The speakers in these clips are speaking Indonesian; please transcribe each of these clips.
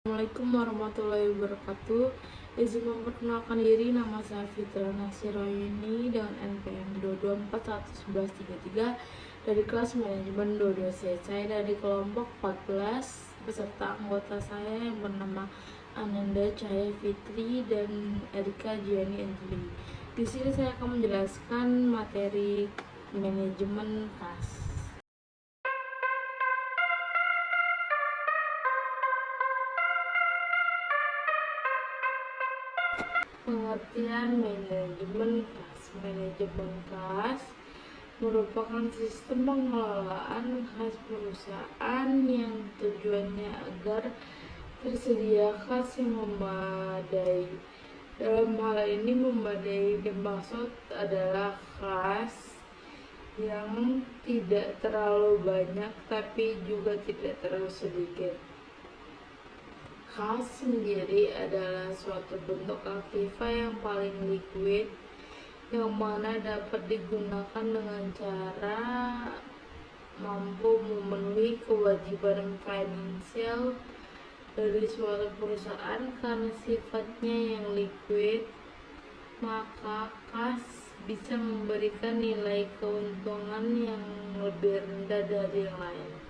Assalamualaikum warahmatullahi wabarakatuh. Izin memperkenalkan diri, nama saya Fitra Nasiroyini dengan NPM 2241133 dari kelas manajemen 22C. Saya dari kelompok 14 beserta anggota saya yang bernama Ananda Cahaya Fitri dan Erika Jiani Anjeli. Di sini saya akan menjelaskan materi manajemen kas. Pengertian manajemen kas. Manajemen kas merupakan sistem pengelolaan kas perusahaan yang tujuannya agar tersedia kas yang memadai. Dalam hal ini memadai dimaksud adalah kas yang tidak terlalu banyak tapi juga tidak terlalu sedikit. Kas sendiri adalah suatu bentuk aktiva yang paling liquid yang mana dapat digunakan dengan cara mampu memenuhi kewajiban finansial dari suatu perusahaan. Karena sifatnya yang liquid, maka kas bisa memberikan nilai keuntungan yang lebih rendah dari yang lain.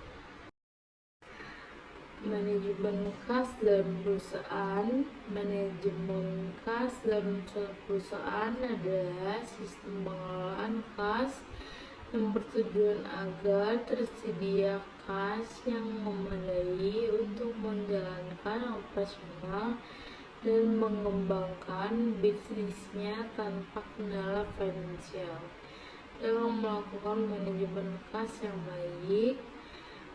Manajemen kas dalam perusahaan. Manajemen kas dalam suatu perusahaan adalah sistem pengelolaan kas yang bertujuan agar tersedia kas yang memadai untuk menjalankan operasional dan mengembangkan bisnisnya tanpa kendala finansial. Dalam melakukan manajemen kas yang baik,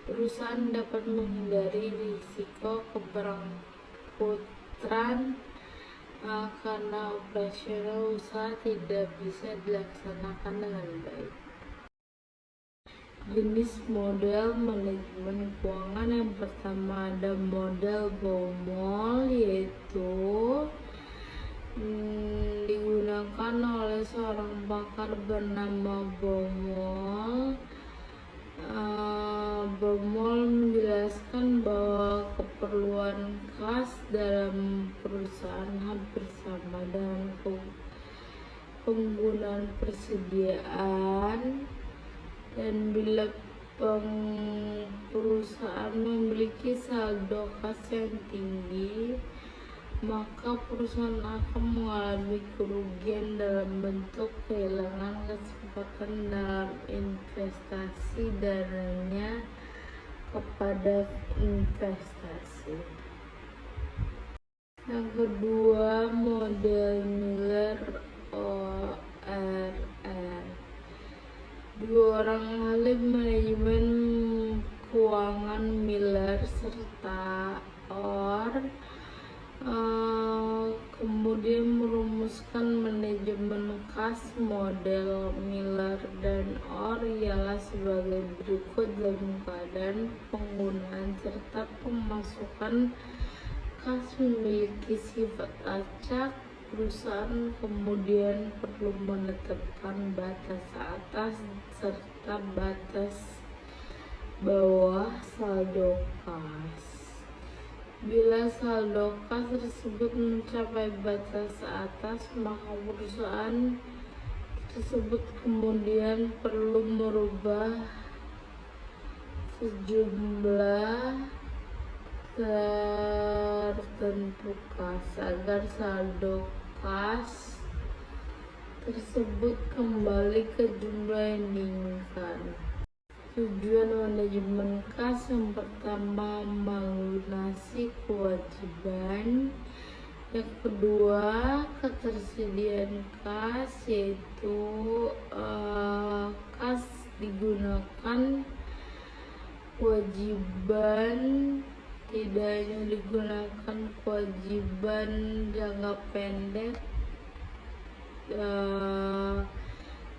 perusahaan dapat menghindari risiko keberangkutran karena operasional usaha tidak bisa dilaksanakan dengan baik. Jenis model manajemen keuangan. Yang pertama ada model BOMOL, yaitu digunakan oleh seorang pakar bernama BOMOL. BOMOL menjelaskan bahwa keperluan kas dalam perusahaan hampir sama dengan penggunaan persediaan, dan bila perusahaan memiliki saldo kas yang tinggi, maka perusahaan akan mengalami kerugian dalam bentuk kehilangan kesempatan dalam investasi dananya kepada investasi. Yang kedua, model Miller ORR. Dua orang ahli manajemen keuangan, Miller serta Orr, kemudian merumuskan manajemen kas. Model Miller dan Orr ialah sebagai berikut dalam keadaan penggunaan serta pemasukan kas memiliki sifat acak. Perusahaan kemudian perlu menetapkan batas atas serta batas bawah saldo kas. Bila saldo kas tersebut mencapai batas atas, maka perusahaan tersebut kemudian perlu merubah sejumlah tertentu kas agar saldo kas tersebut kembali ke jumlah yang diinginkan. Tujuan manajemen kas. Yang pertama, melunasi kewajiban. Yang kedua, ketersediaan kas, yaitu kas digunakan kewajiban, tidak hanya digunakan kewajiban jangka pendek,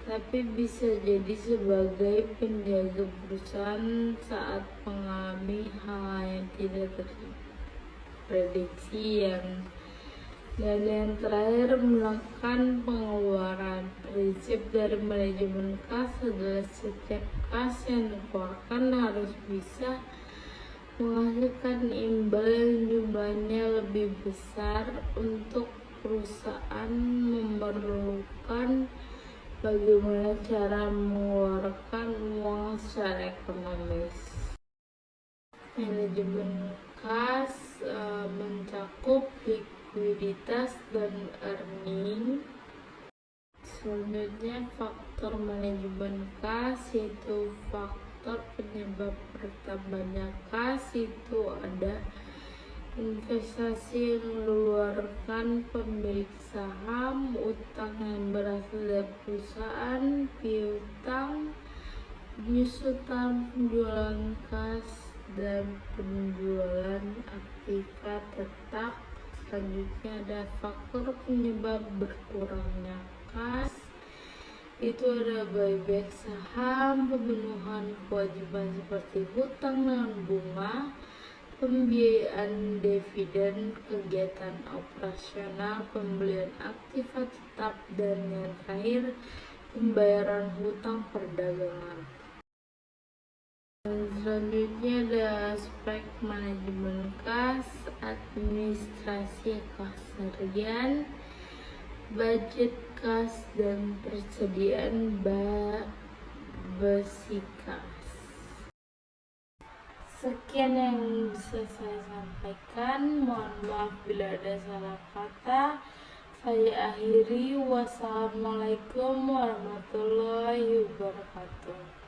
tapi bisa jadi sebagai penjaga perusahaan saat mengalami hal yang tidak terprediksi. Dan yang terakhir, melakukan pengeluaran. Prinsip dari manajemen kas adalah setiap kas yang dikeluarkan harus bisa menghasilkan imbal yang jumlahnya lebih besar untuk perusahaan memerlukan bagaimana cara mengeluarkan uang secara ekonomis. Manajemen kas mencakup likuiditas dan earning. Selanjutnya, faktor manajemen kas yaitu faktor penyebab bertambahnya kas itu ada investasi yang mengeluarkan pemilik saham, utang yang berasal dari perusahaan, piutang, penyusutan penjualan kas, dan penjualan aktiva tetap. Selanjutnya ada faktor penyebab berkurangnya kas, itu ada buyback saham, pemenuhan kewajiban seperti hutang dengan bunga, pembiayaan dividen, kegiatan operasional, pembelian aktiva tetap, dan yang terakhir pembayaran hutang perdagangan. Selanjutnya ada aspek manajemen kas, administrasi kas harian, budget kas, dan persediaan besi kas. Sekian yang bisa saya sampaikan, mohon maaf bila ada salah kata. Saya akhiri, wassalamualaikum warahmatullahi wabarakatuh.